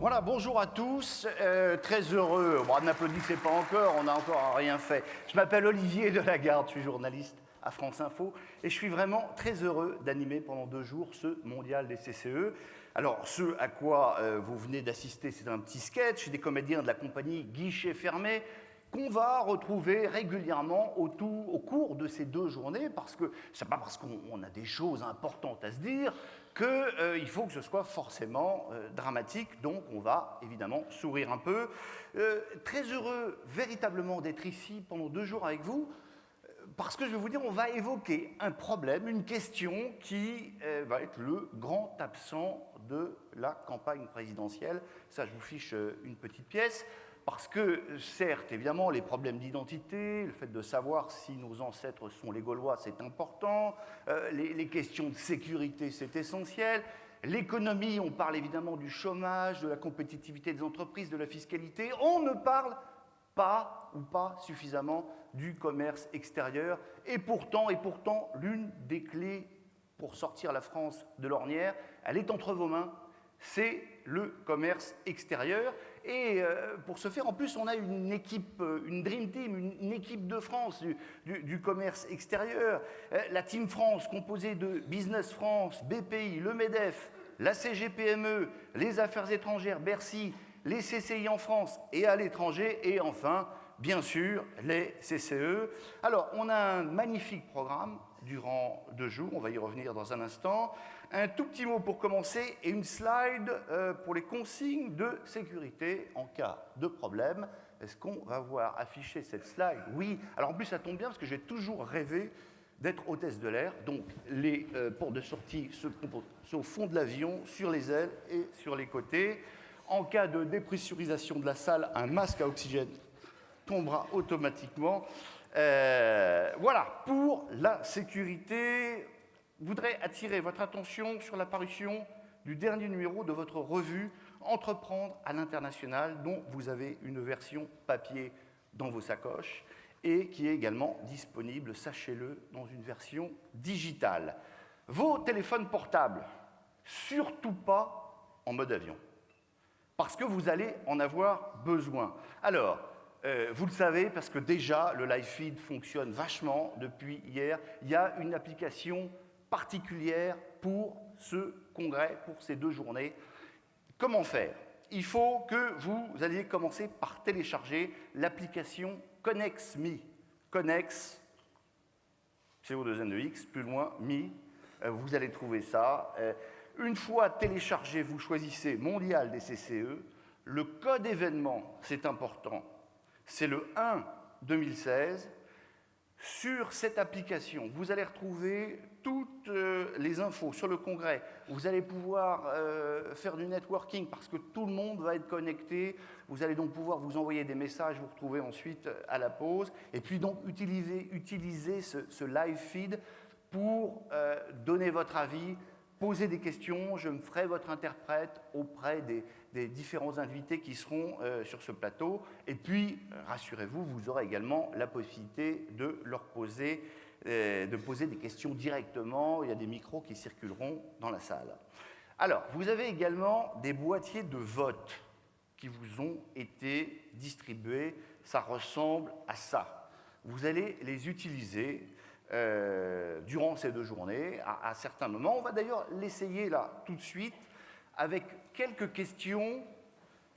Voilà, bonjour à tous, très heureux, bon, ne m'applaudissez pas encore, on n'a encore rien fait. Je m'appelle Olivier Delagarde, je suis journaliste à France Info et je suis vraiment très heureux d'animer pendant 2 jours ce mondial des CCE. Alors, ce à quoi vous venez d'assister, c'est un petit sketch des comédiens de la compagnie Guichet Fermé qu'on va retrouver régulièrement au cours de ces 2 journées, parce que c'est pas parce qu'on a des choses importantes à se dire qu'il faut que ce soit forcément dramatique, donc on va évidemment sourire un peu. Très heureux véritablement d'être ici pendant 2 jours avec vous, parce que je vais vous dire, on va évoquer un problème, une question qui va être le grand absent de la campagne présidentielle. Ça, je vous fiche une petite pièce. Parce que, certes, évidemment, les problèmes d'identité, le fait de savoir si nos ancêtres sont les Gaulois, c'est important. Les questions de sécurité, c'est essentiel. L'économie, on parle évidemment du chômage, de la compétitivité des entreprises, de la fiscalité. On ne parle pas suffisamment du commerce extérieur. Et pourtant, l'une des clés pour sortir la France de l'ornière, elle est entre vos mains. C'est le commerce extérieur. Et pour ce faire, en plus, on a une équipe, une Dream Team, une équipe de France du commerce extérieur. La Team France, composée de Business France, BPI, le MEDEF, la CGPME, les affaires étrangères, Bercy, les CCI en France et à l'étranger, et enfin, bien sûr, les CCE. Alors, on a un magnifique programme durant 2 jours, on va y revenir dans un instant. Un tout petit mot pour commencer et une slide pour les consignes de sécurité en cas de problème. Est-ce qu'on va voir afficher cette slide? Oui. Alors en plus, ça tombe bien parce que j'ai toujours rêvé d'être hôtesse de l'air. Donc les portes de sortie sont au fond de l'avion, sur les ailes et sur les côtés. En cas de dépressurisation de la salle, un masque à oxygène tombera automatiquement. Voilà, pour la sécurité, je voudrais attirer votre attention sur la parution du dernier numéro de votre revue Entreprendre à l'international, dont vous avez une version papier dans vos sacoches et qui est également disponible, sachez-le, dans une version digitale. Vos téléphones portables, surtout pas en mode avion, parce que vous allez en avoir besoin. Alors, vous le savez, parce que déjà, le live feed fonctionne vachement depuis hier. Il y a une application particulière pour ce congrès, pour ces 2 journées. Comment faire? Il faut que vous alliez commencer par télécharger l'application ConnexMe. Connex, CO2N2X, plus loin, Me. Vous allez trouver ça. Une fois téléchargé, vous choisissez Mondial des CCE. Le code événement, c'est important. C'est le 1-2016. Sur cette application, vous allez retrouver toutes les infos sur le congrès. Vous allez pouvoir faire du networking parce que tout le monde va être connecté. Vous allez donc pouvoir vous envoyer des messages, vous retrouver ensuite à la pause. Et puis donc utiliser ce live feed pour donner votre avis, poser des questions. Je me ferai votre interprète auprès des différents invités qui seront sur ce plateau. Et puis, rassurez-vous, vous aurez également la possibilité de leur poser des questions directement. Il y a des micros qui circuleront dans la salle. Alors, vous avez également des boîtiers de vote qui vous ont été distribués. Ça ressemble à ça. Vous allez les utiliser durant ces 2 journées, à certains moments. On va d'ailleurs l'essayer là, tout de suite, avec quelques questions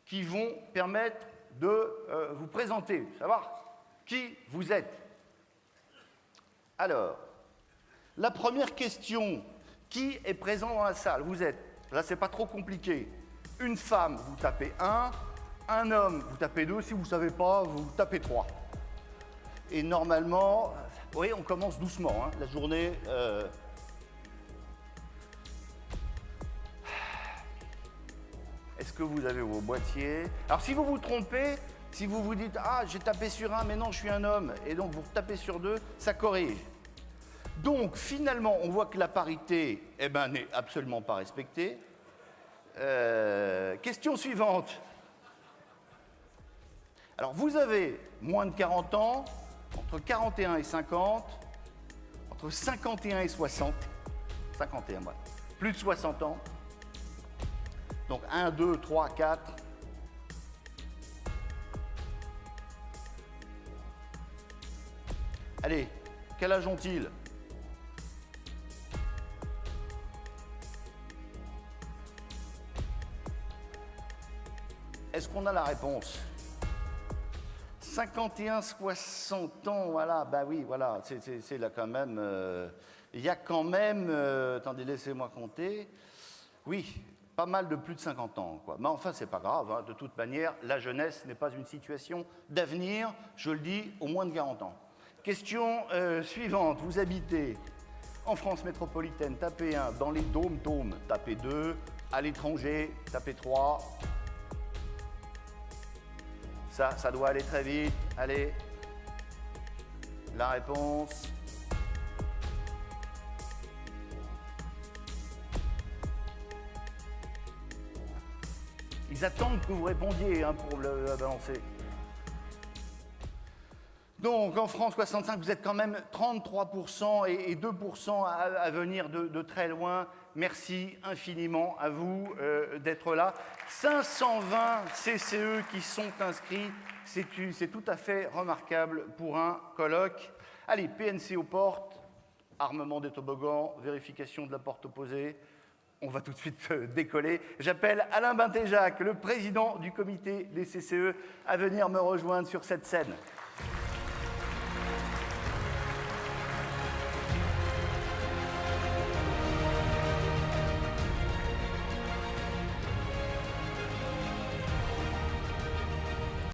qui vont permettre de vous présenter, savoir qui vous êtes. Alors, la première question, qui est présent dans la salle? Vous êtes, là c'est pas trop compliqué, une femme, vous tapez 1, un homme, vous tapez 2, si vous ne savez pas, vous tapez 3. Et normalement, oui, on commence doucement, hein, la journée. Est-ce que vous avez vos boîtiers? Alors, si vous vous trompez, si vous vous dites « Ah, j'ai tapé sur 1, mais non, je suis un homme », et donc vous tapez sur 2, ça corrige. Donc, finalement, on voit que la parité n'est absolument pas respectée. Question suivante. Alors, vous avez moins de 40 ans, entre 41 et 50, entre 51 et 60, 51, voilà, plus de 60 ans, Donc 1, 2, 3, 4. Allez, quel âge ont-ils? Est-ce qu'on a la réponse? 51, 60 ans, voilà, bah oui, voilà, c'est là quand même... il y a quand même... attendez, laissez-moi compter. Oui, pas mal de plus de 50 ans, quoi. Mais enfin, c'est pas grave, hein, de toute manière, la jeunesse n'est pas une situation d'avenir, je le dis, au moins de 40 ans. Question suivante, vous habitez en France métropolitaine, tapez 1, dans les dômes, tapez 2, à l'étranger, tapez 3. Ça doit aller très vite. Allez. La réponse. Ils attendent que vous répondiez hein, pour la balancer. Donc, en France 65, vous êtes quand même 33% et 2% à venir de très loin. Merci infiniment à vous d'être là. 520 CCE qui sont inscrits, c'est tout à fait remarquable pour un colloque. Allez, PNC aux portes, armement des toboggans, vérification de la porte opposée. On va tout de suite décoller. J'appelle Alain Bintéjac, le président du comité des CCE, à venir me rejoindre sur cette scène.